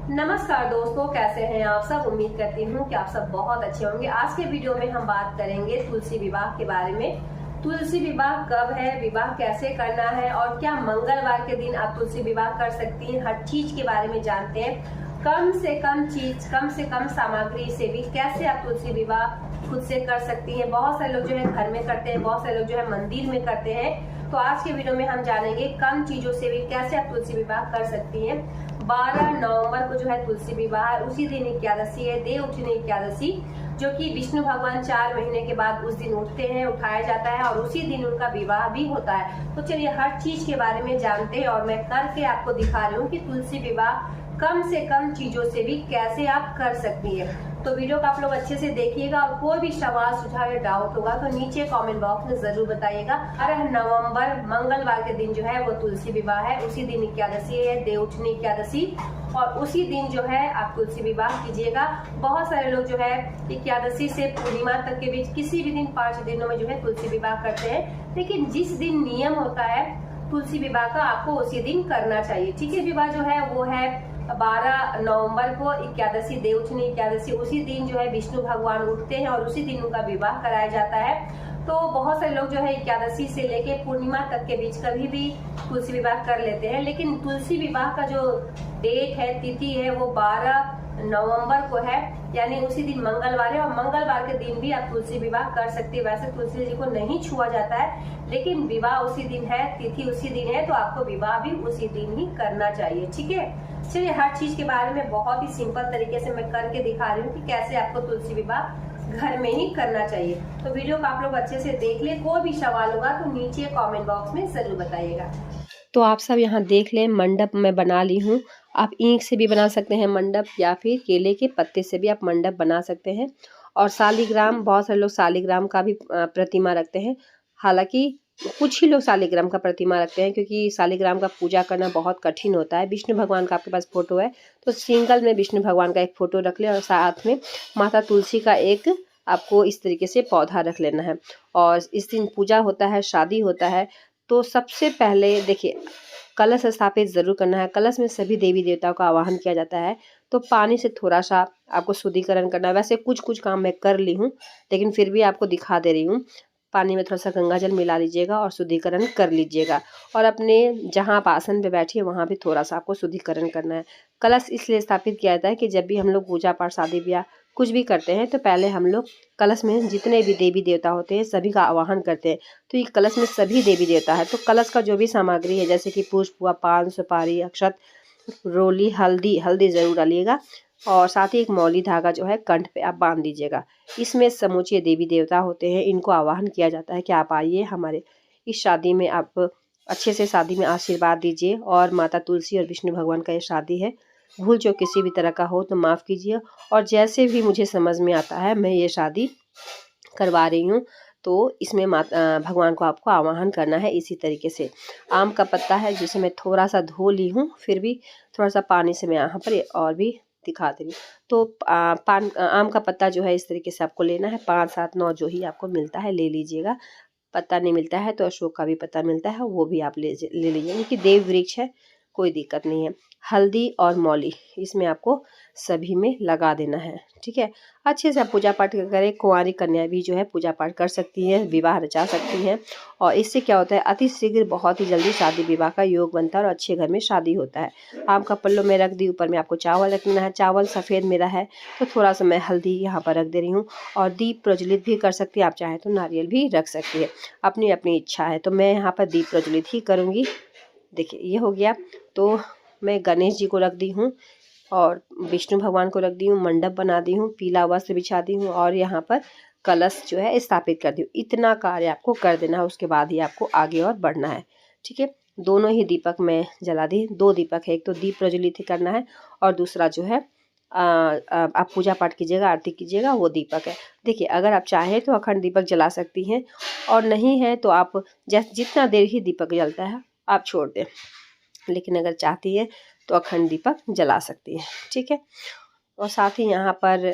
नमस्कार दोस्तों, कैसे हैं आप सब। उम्मीद करती हूँ कि आप सब बहुत अच्छे होंगे। आज के वीडियो में हम बात करेंगे तुलसी विवाह के बारे में। तुलसी विवाह कब है, विवाह कैसे करना है और क्या मंगलवार के दिन आप तुलसी विवाह कर सकती हैं, हर चीज के बारे में जानते हैं। कम से कम चीज, कम से कम सामग्री से भी कैसे आप तुलसी विवाह खुद से कर सकती हैं। बहुत सारे लोग जो है घर में करते हैं, बहुत सारे लोग जो है मंदिर में करते हैं। तो आज के वीडियो में हम जानेंगे कम चीजों से भी कैसे आप तुलसी विवाह कर सकती हैं। 12 नवंबर को जो है तुलसी विवाह है। उसी दिन एकादशी है, देव उठनी एकादशी, जो कि विष्णु भगवान 4 महीने के बाद उस दिन उठते हैं, उठाया जाता है और उसी दिन उनका विवाह भी होता है। तो चलिए हर चीज के बारे में जानते हैं और मैं करके आपको दिखा रही हूँ कि तुलसी विवाह कम से कम चीजों से भी कैसे आप कर सकती है। तो वीडियो को आप लोग अच्छे से देखिएगा और कोई भी सवाल सुझाव या डाउट होगा तो नीचे कमेंट बॉक्स में जरूर बताइएगा। 12 नवंबर मंगलवार के दिन जो है वो तुलसी विवाह है। उसी दिन एकादशी है, देव उठनी एकादशी, और उसी दिन जो है आप तुलसी विवाह कीजिएगा। बहुत सारे लोग जो है एकादशी से पूर्णिमा तक के बीच किसी भी दिन 5 दिनों में जो है तुलसी विवाह करते हैं, लेकिन जिस दिन नियम होता है तुलसी विवाह का आपको उसी दिन करना चाहिए। ठीक है, विवाह जो है वो है 12 नवंबर को एकादशी, देव उठनी एकादशी। उसी दिन जो है विष्णु भगवान उठते हैं और उसी दिन उनका विवाह कराया जाता है। तो बहुत सारे लोग जो है एकादशी से लेके पूर्णिमा तक के बीच कभी भी तुलसी विवाह कर लेते हैं, लेकिन तुलसी विवाह का जो डेट है, तिथि है, वो 12 नवंबर को है, यानी उसी दिन मंगलवार है। और मंगलवार के दिन भी आप तुलसी विवाह कर सकती है। वैसे तुलसी जी को नहीं छुआ जाता है, लेकिन विवाह उसी दिन है, तिथि उसी दिन है, तो आपको विवाह भी उसी दिन ही करना चाहिए। ठीक है, चलिए हर चीज के बारे में बहुत ही सिंपल तरीके से मैं करके दिखा रही हूँ कि कैसे आपको तुलसी विवाह घर में ही करना चाहिए। तो वीडियो को आप लोग अच्छे से देख ले। कोई भी सवाल होगा तो नीचे कमेंट बॉक्स में जरूर बताइएगा। तो आप सब यहाँ देख लें, मंडप मैं बना ली हूँ। आप ईंट से भी बना सकते हैं मंडप, या फिर केले के पत्ते से भी आप मंडप बना सकते हैं। और शालिग्राम, बहुत सारे लोग शालिग्राम का भी प्रतिमा रखते हैं। हालांकि कुछ ही लोग शालिग्राम का प्रतिमा रखते हैं, क्योंकि शालिग्राम का पूजा करना बहुत कठिन होता है। विष्णु भगवान का आपके पास फोटो है तो सिंगल में विष्णु भगवान का एक फोटो रख ले, और साथ में माता तुलसी का एक आपको इस तरीके से पौधा रख लेना है। और इस दिन पूजा होता है, शादी होता है, तो सबसे पहले देखिए कलश स्थापित जरूर करना है। कलश में सभी देवी देवताओं का आवाहन किया जाता है। तो पानी से थोड़ा सा आपको शुद्धिकरण करना है। वैसे कुछ कुछ काम मैं कर ली हूँ, लेकिन फिर भी आपको दिखा दे रही हूँ। पानी में थोड़ा सा गंगा जल मिला लीजिएगा और शुद्धिकरण कर लीजिएगा। और अपने जहाँ आप आसन पे बैठे हैं वहाँ भी थोड़ा सा आपको शुद्धिकरण करना है। कलश इसलिए स्थापित किया जाता है कि जब भी हम लोग पूजा पाठ, शादी ब्याह कुछ भी करते हैं तो पहले हम लोग कलश में जितने भी देवी देवता होते हैं सभी का आवाहन करते हैं। तो ये कलश में सभी देवी देवता है, तो कलश का जो भी सामग्री है, जैसे कि पुष्प हुआ, पान, सुपारी, अक्षत, रोली, हल्दी, हल्दी जरूर डालिएगा। और साथ ही एक मौली धागा जो है कंठ पे आप बांध दीजिएगा। इसमें समूचे देवी देवता होते हैं, इनको आवाहन किया जाता है कि आप आइए हमारे इस शादी में, आप अच्छे से शादी में आशीर्वाद दीजिए। और माता तुलसी और विष्णु भगवान का ये शादी है, भूल जो किसी भी तरह का हो तो माफ़ कीजिए। और जैसे भी मुझे समझ में आता है मैं ये शादी करवा रही हूँ। तो इसमें माता भगवान को आपको आवाहन करना है इसी तरीके से। आम का पत्ता है जिसे मैं थोड़ा सा धो ली हूँ, फिर भी थोड़ा सा पानी से मैं यहाँ पर और भी दिखा दे रही हूँ। तो आम का पत्ता जो है इस तरीके से आपको लेना है। 5, 7, 9 जो ही आपको मिलता है ले लीजिएगा। पत्ता नहीं मिलता है तो अशोक का भी पत्ता मिलता है, वो भी आप ले लीजिए, क्योंकि देव वृक्ष है, कोई दिक्कत नहीं है। हल्दी और मौली इसमें आपको सभी में लगा देना है। ठीक है, अच्छे से आप पूजा पाठ करें। कुंवारी कन्या भी जो है पूजा पाठ कर सकती हैं, विवाह रचा सकती हैं। और इससे क्या होता है, अति शीघ्र बहुत ही जल्दी शादी विवाह का योग बनता है और अच्छे घर में शादी होता है। आम का पल्लो में रख दी, ऊपर में आपको चावल रखना है। चावल सफ़ेद मेरा है तो थोड़ा सा मैं हल्दी यहाँ पर रख दे रही हूँ। और दीप प्रज्वलित भी कर सकती है, आप चाहें तो नारियल भी रख सकती है, अपनी अपनी इच्छा है। तो मैं यहाँ पर दीप प्रज्वलित ही करूँगी। देखिए ये हो गया। तो मैं गणेश जी को रख दी हूँ और विष्णु भगवान को रख दी हूँ, मंडप बना दी हूँ, पीला वस्त्र बिछा दी हूँ और यहाँ पर कलश जो है स्थापित कर दी हूँ। इतना कार्य आपको कर देना है, उसके बाद ही आपको आगे और बढ़ना है। ठीक है, दोनों ही दीपक मैं जला दी। 2 दीपक है, एक तो दीप प्रज्वलित ही करना है और दूसरा जो है आप पूजा पाठ कीजिएगा, आरती कीजिएगा, वो दीपक है। देखिए अगर आप चाहें तो अखंड दीपक जला सकती हैं, और नहीं है तो आप जितना देर ही दीपक जलता है आप छोड़ दें, लेकिन अगर चाहती है तो अखंड दीपक जला सकती है। ठीक है, और साथ ही यहाँ पर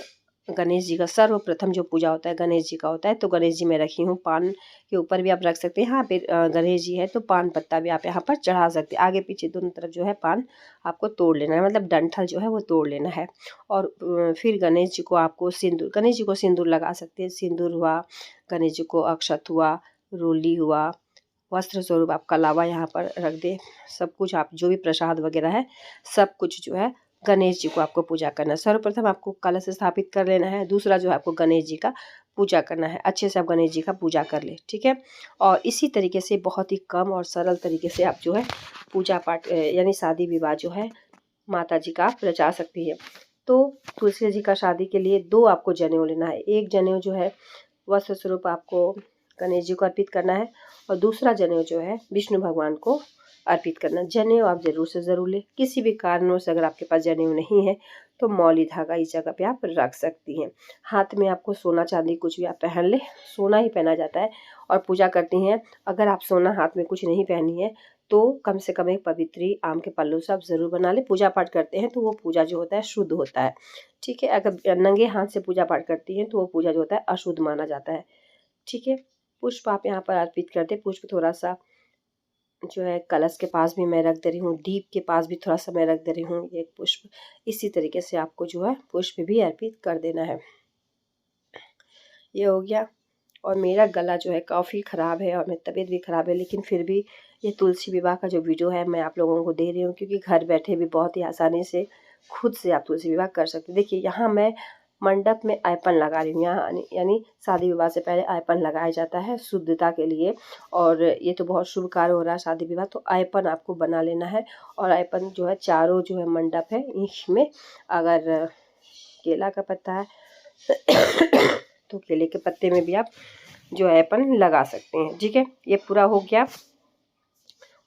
गणेश जी का सर्वप्रथम जो पूजा होता है गणेश जी का होता है, तो गणेश जी मैं रखी हूँ। पान के ऊपर भी आप रख सकते हैं, यहाँ पे गणेश जी है तो पान पत्ता भी आप यहाँ पर चढ़ा सकते हैं। आगे पीछे दोनों तरफ जो है पान आपको तोड़ लेना है, मतलब डंठल जो है वो तोड़ लेना है। और फिर गणेश जी को आपको सिंदूर, गणेश जी को सिंदूर लगा सकते हैं। सिंदूर हुआ, गणेश जी को अक्षत हुआ, रोली हुआ, वस्त्र स्वरूप आप कलावा यहाँ पर रख दे। सब कुछ आप जो भी प्रसाद वगैरह है सब कुछ जो है गणेश जी को आपको पूजा करना है। सर्वप्रथम आपको कलश स्थापित कर लेना है। दूसरा जो है आपको गणेश जी का पूजा करना है। अच्छे से आप गणेश जी का पूजा कर ले, ठीक है। और इसी तरीके से बहुत ही कम और सरल तरीके से आप जो है पूजा पाठ यानी शादी विवाह जो है माता जी का आप रचा सकती है। तो तुलसी जी का शादी के लिए 2 आपको जनेऊ लेना है। एक जनेऊ जो है वस्त्र स्वरूप आपको गणेश जी को अर्पित करना है और दूसरा जनेऊ जो है विष्णु भगवान को अर्पित करना। जनेऊ आप जरूर से ज़रूर लें। किसी भी कारणों से अगर आपके पास जनेऊ नहीं है तो मौली धागा इस जगह पे आप रख सकती हैं। हाथ में आपको सोना चांदी कुछ भी आप पहन ले, सोना ही पहना जाता है और पूजा करती हैं। अगर आप सोना हाथ में कुछ नहीं पहनी है तो कम से कम एक पवित्री आम के पल्लू से आप ज़रूर बना लें। पूजा पाठ करते हैं तो वो पूजा जो होता है शुद्ध होता है, ठीक है। अगर नंगे हाथ से पूजा पाठ करती हैं तो वो पूजा जो होता है अशुद्ध माना जाता है, ठीक है। पुष्प आप यहाँ पर अर्पित करते हैं। पुष्प थोड़ा सा जो है कलश के पास भी मैं रख दे रही हूँ, दीप के पास भी थोड़ा सा मैं रख दे रही हूँ एक पुष्प। इसी तरीके से आपको जो है पुष्प भी अर्पित कर देना है। ये हो गया। और मेरा गला जो है काफ़ी ख़राब है और मेरी तबीयत भी ख़राब है, लेकिन फिर भी ये तुलसी विवाह का जो वीडियो है मैं आप लोगों को दे रही हूँ, क्योंकि घर बैठे भी बहुत ही आसानी से खुद से आप तुलसी विवाह कर सकते हैं। देखिए यहाँ मैं मंडप में आयपन लगा रही हूँ, यहाँ यानी शादी विवाह से पहले आयपन लगाया जाता है शुद्धता के लिए। और ये तो बहुत शुभ कार्य हो रहा है शादी विवाह, तो आयपन आपको बना लेना है। और आयपन जो है चारों जो है मंडप है इसमें अगर केला का पत्ता है तो केले के पत्ते में भी आप जो आयपन लगा सकते हैं, ठीक है। ये पूरा हो गया।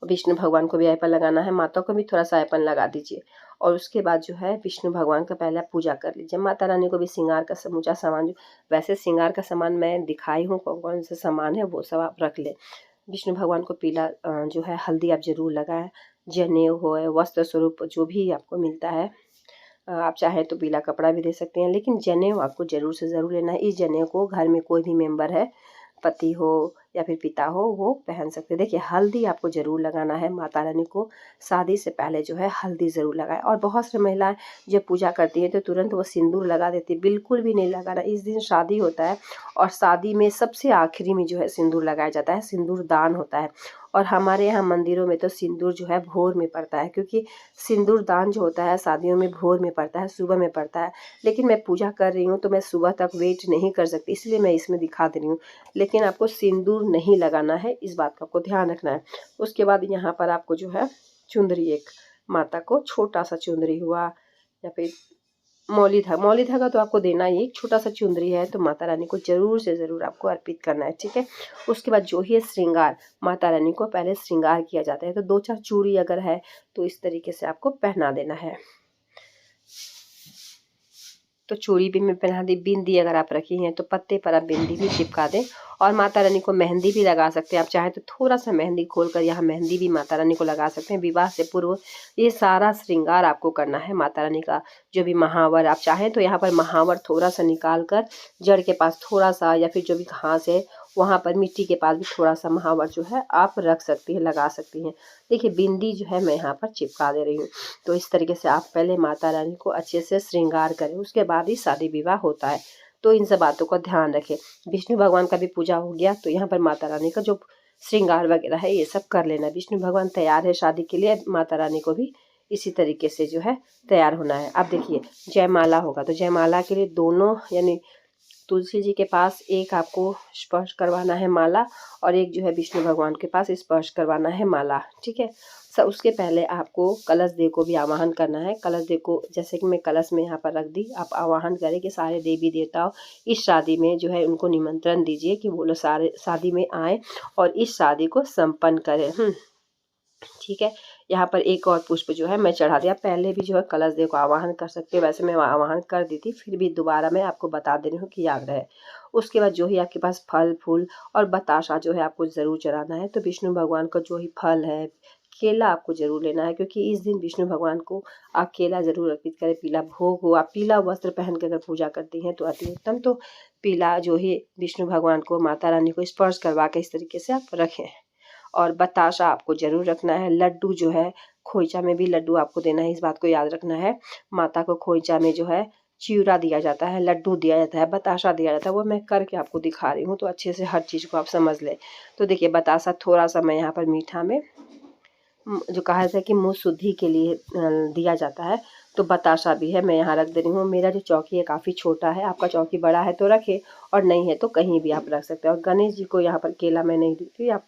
विष्णु भगवान को भी आयपन लगाना है, माता को भी थोड़ा सा आयपन लगा दीजिए। और उसके बाद जो है विष्णु भगवान का पहले आप पूजा कर लीजिए। माता रानी को भी श्रृंगार का समूचा सामान, जो वैसे श्रृंगार का सामान मैं दिखाई हूँ कौन कौन सा सामान है वो सब आप रख लें। विष्णु भगवान को पीला जो है हल्दी आप जरूर लगाएं। जनेऊ हो, वस्त्र स्वरूप जो भी आपको मिलता है, आप चाहें तो पीला कपड़ा भी दे सकते हैं, लेकिन जनेऊ आपको ज़रूर से ज़रूर लेना है। इस जनेऊ को घर में कोई भी मेंबर है, पति हो या फिर पिता हो, वो पहन सकते हैं। देखिए हल्दी आपको ज़रूर लगाना है। माता रानी को शादी से पहले जो है हल्दी ज़रूर लगाएं। और बहुत सी महिलाएं जब पूजा करती हैं तो तुरंत वो सिंदूर लगा देती है, बिल्कुल भी नहीं लगाना। इस दिन शादी होता है और शादी में सबसे आखिरी में जो है सिंदूर लगाया जाता है, सिंदूर दान होता है। और हमारे यहाँ मंदिरों में तो सिंदूर जो है भोर में पड़ता है, क्योंकि सिंदूर दान जो होता है शादियों में भोर में पड़ता है, सुबह में पड़ता है। लेकिन मैं पूजा कर रही हूँ तो मैं सुबह तक वेट नहीं कर सकती, इसलिए मैं इसमें दिखा दे रही हूँ। लेकिन आपको सिंदूर नहीं लगाना है, इस बात का आपको ध्यान रखना है। उसके बाद यहाँ पर आपको जो है चुंदरी, एक माता को छोटा सा चुंदरी हुआ या फिर मौली धागा तो आपको देना ही। एक छोटा सा चुंदरी है तो माता रानी को जरूर से ज़रूर आपको अर्पित करना है, ठीक है। उसके बाद जो ही श्रृंगार, माता रानी को पहले श्रृंगार किया जाता है, तो 2-4 चूड़ी अगर है तो इस तरीके से आपको पहना देना है। तो चूड़ी भी मैं पहना दी। बिंदी अगर आप रखी हैं तो पत्ते पर आप बिंदी भी चिपका दें। और माता रानी को मेहंदी भी लगा सकते हैं। आप चाहे तो थोड़ा सा मेहंदी खोलकर यहाँ मेहंदी भी माता रानी को लगा सकते हैं। विवाह से पूर्व ये सारा श्रृंगार आपको करना है। माता रानी का जो भी महावर, आप चाहें तो यहाँ पर महावर थोड़ा सा निकाल कर जड़ के पास थोड़ा सा, या फिर जो भी घास है वहाँ पर मिट्टी के पास भी थोड़ा सा महावर जो है आप रख सकती हैं, लगा सकती हैं। देखिए बिंदी जो है मैं यहाँ पर चिपका दे रही हूँ। तो इस तरीके से आप पहले माता रानी को अच्छे से श्रृंगार करें, उसके बाद ही शादी विवाह होता है। तो इन सब बातों का ध्यान रखें। विष्णु भगवान का भी पूजा हो गया, तो यहाँ पर माता रानी का जो श्रृंगार वगैरह है ये सब कर लेना। विष्णु भगवान तैयार है शादी के लिए, माता रानी को भी इसी तरीके से जो है तैयार होना है। अब देखिए जयमाला होगा, तो जयमाला के लिए दोनों यानी तुलसी जी के पास एक आपको स्पर्श करवाना है माला, और एक जो है विष्णु भगवान के पास स्पर्श करवाना है माला, ठीक है। उसके पहले आपको कलश देव को भी आवाहन करना है। कलश देव को जैसे कि मैं कलश में यहाँ पर रख दी, आप आवाहन करें कि सारे देवी देवताओं इस शादी में जो है उनको निमंत्रण दीजिए कि वो लोग सारे शादी में आए और इस शादी को संपन्न करें। ठीक है। यहाँ पर एक और पुष्प जो है मैं चढ़ा दिया। पहले भी जो है कलश देव को आवाहन कर सकते हैं, वैसे मैं आवाहन कर दी थी, फिर भी दोबारा मैं आपको बता दे रही हूँ कि याद रहे। उसके बाद जो ही आपके पास फल फूल और बताशा जो है आपको ज़रूर चढ़ाना है। तो विष्णु भगवान का जो ही फल है, केला आपको जरूर लेना है, क्योंकि इस दिन विष्णु भगवान को आप केला जरूर अर्पित करें। पीला भोग हो, आप पीला वस्त्र पहन कर अगर पूजा करती हैं तो अति उत्तम। तो पीला जो है विष्णु भगवान को, माता रानी को स्पर्श करवा के इस तरीके से आप रखें। और बताशा आपको जरूर रखना है। लड्डू जो है, खोइचा में भी लड्डू आपको देना है, इस बात को याद रखना है। माता को खोइचा में जो है चिवड़ा दिया जाता है, लड्डू दिया जाता है, बताशा दिया जाता है। वो मैं करके आपको दिखा रही हूँ, तो अच्छे से हर चीज़ को आप समझ लें। तो देखिए, बताशा थोड़ा सा मैं यहाँ पर मीठा में, जो कहा जाता है कि मुँह शुद्धि के लिए दिया जाता है, तो बताशा भी है, मैं यहाँ रख दे रही हूँ। मेरा जो चौकी है काफ़ी छोटा है, आपका चौकी बड़ा है तो रखें, और नहीं है तो कहीं भी आप रख सकते हैं। और गणेश जी को यहाँ पर केला मैं नहीं दी थी, आप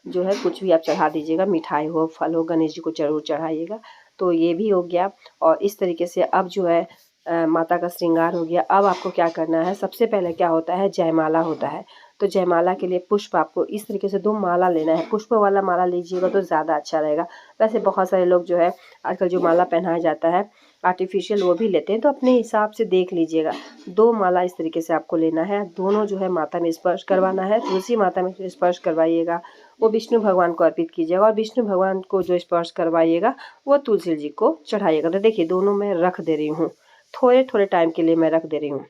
जो है कुछ भी आप चढ़ा दीजिएगा, मिठाई हो, फल हो, गणेश जी को जरूर चढ़ाइएगा। तो ये भी हो गया। और इस तरीके से अब जो है माता का श्रृंगार हो गया। अब आपको क्या करना है, सबसे पहले क्या होता है, जयमाला होता है। तो जयमाला के लिए पुष्प आपको इस तरीके से 2 माला लेना है। पुष्प वाला माला लीजिएगा तो ज़्यादा अच्छा रहेगा। वैसे बहुत सारे लोग जो है आजकल जो माला पहनाया जाता है आर्टिफिशियल, वो भी लेते हैं, तो अपने हिसाब से देख लीजिएगा। 2 माला इस तरीके से आपको लेना है। दोनों जो है माता में स्पर्श करवाना है, तुलसी माता में स्पर्श करवाइएगा, वो विष्णु भगवान को अर्पित कीजिएगा। और विष्णु भगवान को जो स्पर्श करवाइएगा वो तुलसी जी को चढ़ाइएगा। तो देखिए, दोनों मैं रख दे रही हूँ, थोड़े थोड़े टाइम के लिए मैं रख दे रही हूँ,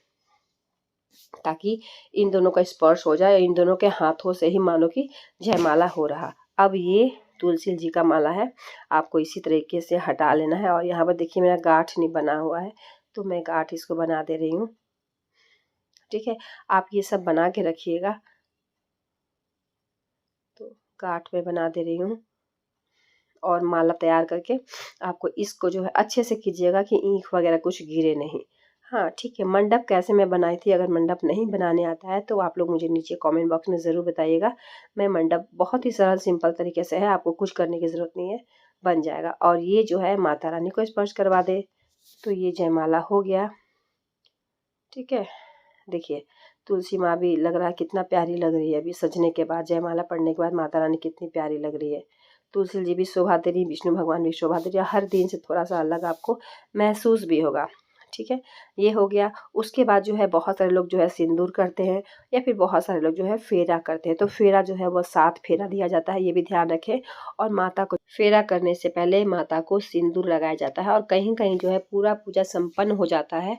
ताकि इन दोनों का स्पर्श हो जाए। इन दोनों के हाथों से ही मानो कि जयमाला हो रहा। अब ये तुलसी जी का माला है, आपको इसी तरीके से हटा लेना है। और यहाँ पर देखिए मेरा गांठ नहीं बना हुआ है, तो मैं गांठ इसको बना दे रही हूँ। ठीक है, आप ये सब बना के रखिएगा। तो गांठ में बना दे रही हूँ, और माला तैयार करके आपको इसको जो है अच्छे से कीजिएगा कि ईंख वगैरह कुछ गिरे नहीं। हाँ ठीक है, मंडप कैसे मैं बनाई थी, अगर मंडप नहीं बनाने आता है तो आप लोग मुझे नीचे कमेंट बॉक्स में ज़रूर बताइएगा। मैं मंडप बहुत ही सरल सिंपल तरीके से है, आपको कुछ करने की ज़रूरत नहीं है, बन जाएगा। और ये जो है माता रानी को स्पर्श करवा दे, तो ये जयमाला हो गया। ठीक है, देखिए तुलसी माँ भी लग रहा है कितना प्यारी लग रही है अभी सजने के बाद, जयमाला पढ़ने के बाद माता रानी कितनी प्यारी लग रही है। तुलसी जी भी शोभा दे रही, विष्णु भगवान भी शोभा दे रही है। हर दिन से थोड़ा सा अलग आपको महसूस भी होगा। ठीक है, ये हो गया। उसके बाद जो है बहुत सारे लोग जो है सिंदूर करते हैं, या फिर बहुत सारे लोग जो है फेरा करते हैं। तो फेरा जो है वो 7 फेरा दिया जाता है, ये भी ध्यान रखें। और माता को फेरा करने से पहले माता को सिंदूर लगाया जाता है। और कहीं कहीं जो है पूरा पूजा संपन्न हो जाता है,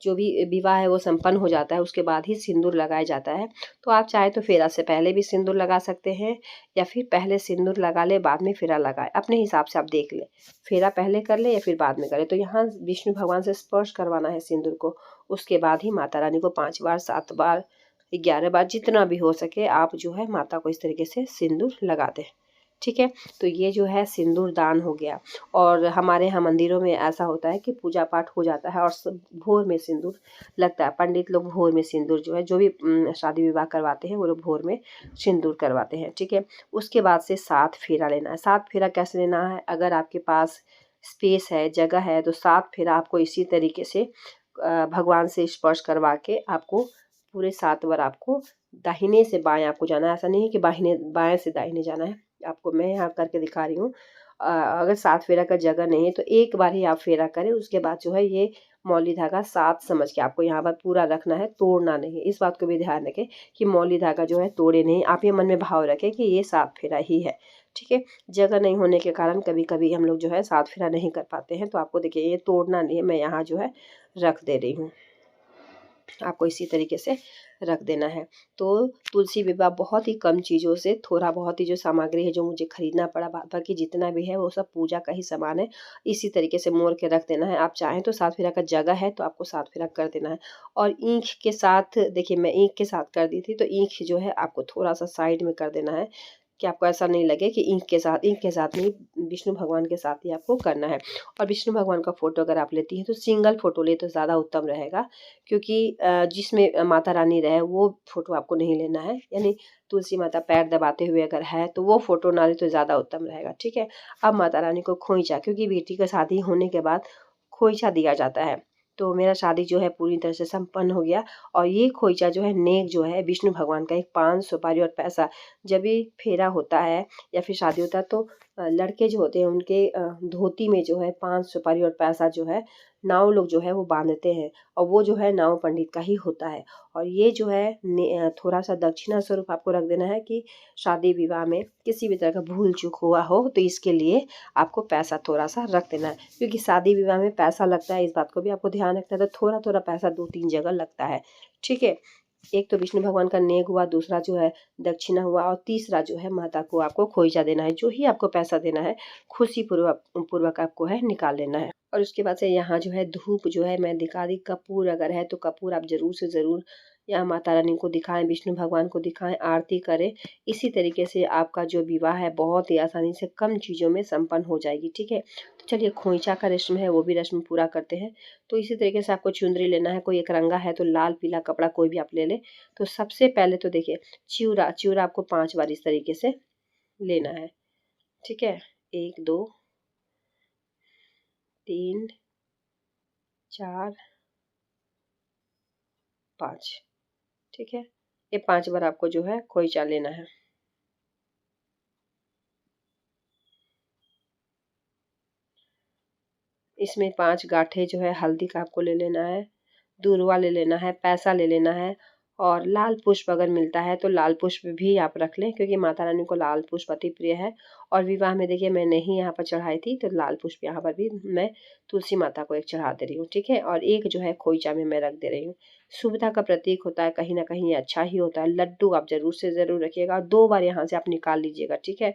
जो भी विवाह है वो संपन्न हो जाता है, उसके बाद ही सिंदूर लगाया जाता है। तो आप चाहे तो फेरा से पहले भी सिंदूर लगा सकते हैं, या फिर पहले सिंदूर लगा ले बाद में फेरा लगाए, अपने हिसाब से आप देख ले, फेरा पहले कर ले या फिर बाद में करे। तो यहाँ विष्णु भगवान से स्पर्श करवाना है सिंदूर को, उसके बाद ही माता रानी को 5 बार 7 बार 11 बार जितना भी हो सके आप जो है माता को इस तरीके से सिंदूर लगा दें। ठीक है, तो ये जो है सिंदूर दान हो गया। और हमारे यहाँ मंदिरों में ऐसा होता है कि पूजा पाठ हो जाता है और भोर में सिंदूर लगता है। पंडित लोग भोर में सिंदूर जो है, जो भी शादी विवाह करवाते हैं वो लोग भोर में सिंदूर करवाते हैं। ठीक है, उसके बाद से 7 फेरा लेना है। 7 फेरा कैसे लेना है, अगर आपके पास स्पेस है, जगह है, तो 7 फेरा आपको इसी तरीके से भगवान से स्पर्श करवा के आपको पूरे 7 बार आपको दाहिने से बाएं आपको जाना है। ऐसा नहीं है कि बाएं से दाहिने जाना है, आपको मैं यहाँ करके दिखा रही हूँ। अगर 7 फेरा का जगह नहीं है तो एक बार ही आप फेरा करें, उसके बाद जो है ये मौली धागा 7 समझ के आपको यहाँ पर पूरा रखना है, तोड़ना नहीं है। इस बात को भी ध्यान रखें कि मौली धागा जो है तोड़े नहीं, आप ये मन में भाव रखें कि ये 7 फेरा ही है। ठीक है, जगह नहीं होने के कारण कभी कभी हम लोग जो है 7 फेरा नहीं कर पाते हैं, तो आपको देखिए ये तोड़ना नहीं है, मैं यहाँ जो है रख दे रही हूँ, आपको इसी तरीके से रख देना है। तो तुलसी विवाह बहुत ही कम चीज़ों से, थोड़ा बहुत ही जो सामग्री है जो मुझे खरीदना पड़ा, बाकी जितना भी है वो सब पूजा का ही सामान है, इसी तरीके से मोड़ के रख देना है। आप चाहें तो 7 फेरा का जगह है तो आपको 7 फेरा कर देना है। और ईंख के साथ, देखिए मैं ईंख के साथ कर दी थी, तो ईंख जो है आपको थोड़ा सा साइड में कर देना है, कि आपको ऐसा नहीं लगे कि ईंख के साथ नहीं, विष्णु भगवान के साथ ही आपको करना है। और विष्णु भगवान का फोटो अगर आप लेती हैं तो सिंगल फोटो ले तो ज़्यादा उत्तम रहेगा, क्योंकि जिसमें माता रानी रहे वो फोटो आपको नहीं लेना है। यानी तुलसी माता पैर दबाते हुए अगर है तो वो फोटो ना ले तो ज़्यादा उत्तम रहेगा। ठीक है, अब माता रानी को खोइचा, क्योंकि बेटी का शादी होने के बाद खोइचा दिया जाता है, तो मेरा शादी जो है पूरी तरह से संपन्न हो गया। और ये खोइचा जो है नेक जो है विष्णु भगवान का, एक 5 सुपारी और पैसा, जब भी फेरा होता है या फिर शादी होता है तो लड़के जो होते हैं उनके धोती में जो है 5 सुपारी और पैसा जो है नाव लोग जो है वो बांधते हैं, और वो जो है नाव पंडित का ही होता है। और ये जो है थोड़ा सा दक्षिणा स्वरूप आपको रख देना है कि शादी विवाह में किसी भी तरह का भूल चूक हुआ हो तो इसके लिए आपको पैसा थोड़ा सा रख देना है, क्योंकि शादी विवाह में पैसा लगता है, इस बात को भी आपको ध्यान रखना है। तो थोड़ा थोड़ा पैसा 2-3 जगह लगता है, ठीक है। एक तो विष्णु भगवान का नेग हुआ, दूसरा जो है दक्षिणा हुआ, और तीसरा जो है माता को आपको खोइचा देना है। जो ही आपको पैसा देना है खुशी पूर्वक आपको है निकाल लेना है। और उसके बाद से यहाँ जो है धूप जो है मैं दिखा दी, कपूर अगर है तो कपूर आप जरूर से ज़रूर यहाँ माता रानी को दिखाएं, विष्णु भगवान को दिखाएं, आरती करें। इसी तरीके से आपका जो विवाह है बहुत ही आसानी से कम चीज़ों में संपन्न हो जाएगी, ठीक है। तो चलिए खोइचा का रस्म है वो भी रस्म पूरा करते हैं। तो इसी तरीके से आपको चुंदरी लेना है, कोई एक रंगा है तो लाल पीला कपड़ा कोई भी आप ले लें। तो सबसे पहले तो देखिए चिवड़ा आपको 5 बार इस तरीके से लेना है, ठीक है। 1 2 3 4 5, ठीक है। ये 5 बार आपको जो है खोइचा लेना है। इसमें 5 गांठे जो है हल्दी का आपको ले लेना है, दूर्वा ले लेना है, पैसा ले लेना है, और लाल पुष्प अगर मिलता है तो लाल पुष्प भी आप रख लें, क्योंकि माता रानी को लाल पुष्प अति प्रिय है। और विवाह में देखिए मैं नहीं यहाँ पर चढ़ाई थी तो लाल पुष्प यहाँ पर भी मैं तुलसी माता को एक चढ़ा दे रही हूँ, ठीक है। और एक जो है खोइचा में मैं रख दे रही हूँ। शुभता का प्रतीक होता है, कहीं ना कहीं ये अच्छा ही होता है। लड्डू आप जरूर से ज़रूर रखिएगा, और 2 बार यहाँ से आप निकाल लीजिएगा, ठीक है।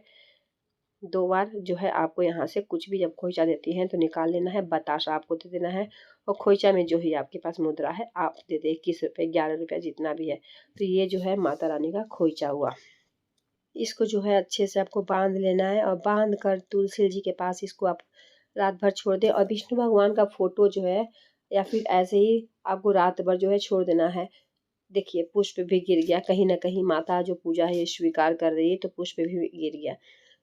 2 बार जो है आपको यहाँ से कुछ भी जब खोइचा देती हैं तो निकाल लेना है, बताशा आपको दे देना है। और खोइचा में जो ही आपके पास मुद्रा है आप दे दे, 21 रुपये 11 रुपये जितना भी है। तो ये जो है माता रानी का खोइचा हुआ। इसको जो है अच्छे से आपको बांध लेना है, और बांध कर तुलसी जी के पास इसको आप रात भर छोड़ दें। और विष्णु भगवान का फोटो जो है या फिर ऐसे ही आपको रात भर जो है छोड़ देना है। देखिए पुष्प भी गिर गया, कहीं ना कहीं माता जो पूजा है ये स्वीकार कर रही है, तो पुष्प भी गिर गया।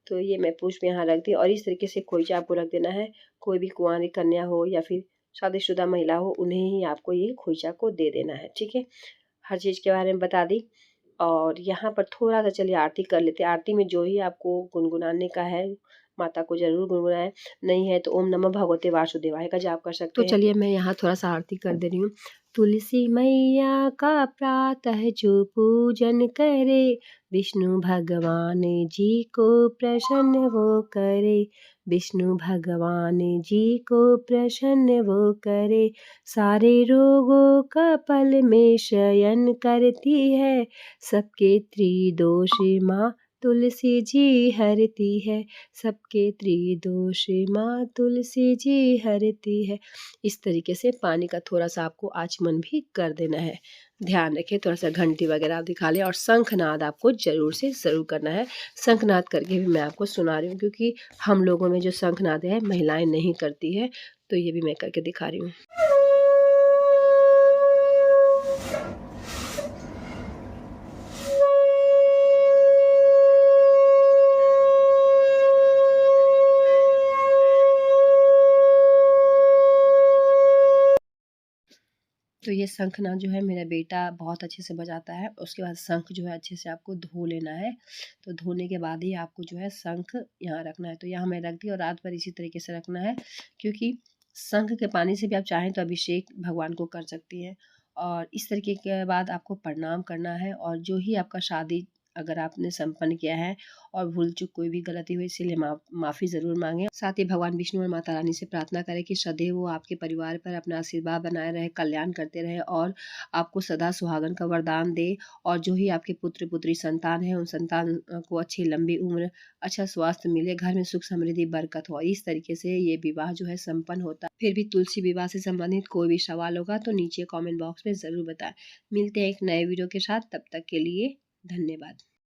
तो ये मैं पुष्प यहाँ रख दी, और इस तरीके से खोइचा आपको रख देना है। कोई भी कुंवारी कन्या हो या फिर शादीशुदा महिला हो उन्हें ही आपको ये खोइचा को दे देना है, ठीक है। हर चीज़ के बारे में बता दी। और यहाँ पर थोड़ा सा चलिए आरती कर लेते हैं। आरती में जो ही आपको गुनगुनाने का है माता को जरूर गुनगुनाएं, नहीं है तो ओम नमः भगवते वासुदेवाय का जाप कर सकते हैं। तो चलिए मैं यहाँ थोड़ा सा आरती कर दे रही हूँ। तुलसी मैया का प्रातः जो पूजन करे, विष्णु भगवान जी को प्रसन्न वो करे, विष्णु भगवान जी को प्रसन्न वो करे। सारे रोगों का पल में शयन करती है, सबके त्रिदोष माँ तुलसी जी हरती है, सबके त्रिदोष माँ तुलसी जी हरती है। इस तरीके से पानी का थोड़ा सा आपको आचमन भी कर देना है। ध्यान रखें, थोड़ा सा घंटी वगैरह आप दिखा लें, और शंखनाद आपको जरूर से ज़रूर करना है। शंखनाद करके भी मैं आपको सुना रही हूँ, क्योंकि हम लोगों में जो शंखनाद है महिलाएं नहीं करती है, तो ये भी मैं करके दिखा रही हूँ। तो ये शंखनाद जो है मेरा बेटा बहुत अच्छे से बजाता है। उसके बाद शंख जो है अच्छे से आपको धो लेना है। तो धोने के बाद ही आपको जो है शंख यहाँ रखना है। तो यहाँ मैं रख दी, और रात भर इसी तरीके से रखना है, क्योंकि शंख के पानी से भी आप चाहें तो अभिषेक भगवान को कर सकती हैं। और इस तरीके के बाद आपको प्रणाम करना है, और जो ही आपका शादी अगर आपने संपन्न किया है और भूल चूक कोई भी गलती हुई इसीलिए माफ़ी ज़रूर मांगें। साथ ही भगवान विष्णु और माता रानी से प्रार्थना करें कि सदैव वो आपके परिवार पर अपना आशीर्वाद बनाए रहे, कल्याण करते रहे, और आपको सदा सुहागन का वरदान दे। और जो ही आपके पुत्र पुत्री संतान है उन संतान को अच्छी लंबी उम्र, अच्छा स्वास्थ्य मिले, घर में सुख समृद्धि बरकत हो। इस तरीके से ये विवाह जो है संपन्न होता है। फिर भी तुलसी विवाह से संबंधित कोई भी सवाल होगा तो नीचे कॉमेंट बॉक्स में ज़रूर बताएं। मिलते हैं एक नए वीडियो के साथ, तब तक के लिए धन्यवाद।